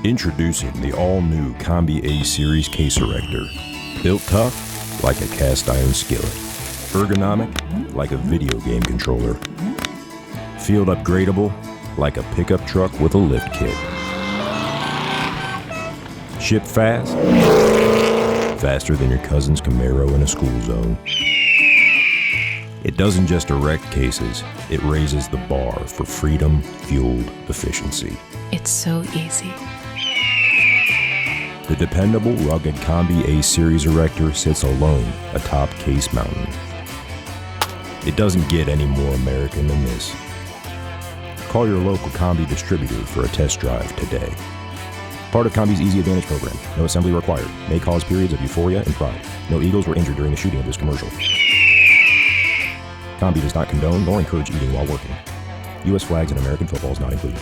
Introducing the all-new Combi A Series case erector. Built tough like a cast iron skillet. Ergonomic like a video game controller. Field upgradable like a pickup truck with a lift kit. Ship fast? Faster than your cousin's Camaro in a school zone. It doesn't just erect cases, it raises the bar for freedom-fueled efficiency. It's so easy. The dependable, rugged Combi A Series erector sits alone atop Case Mountain. It doesn't get any more American than this. Call your local Combi distributor for a test drive today. Part of Combi's Easy Advantage program. No assembly required. May cause periods of euphoria and pride. No eagles were injured during the shooting of this commercial. Combi does not condone nor encourage eating while working. U.S. flags and American footballs not included.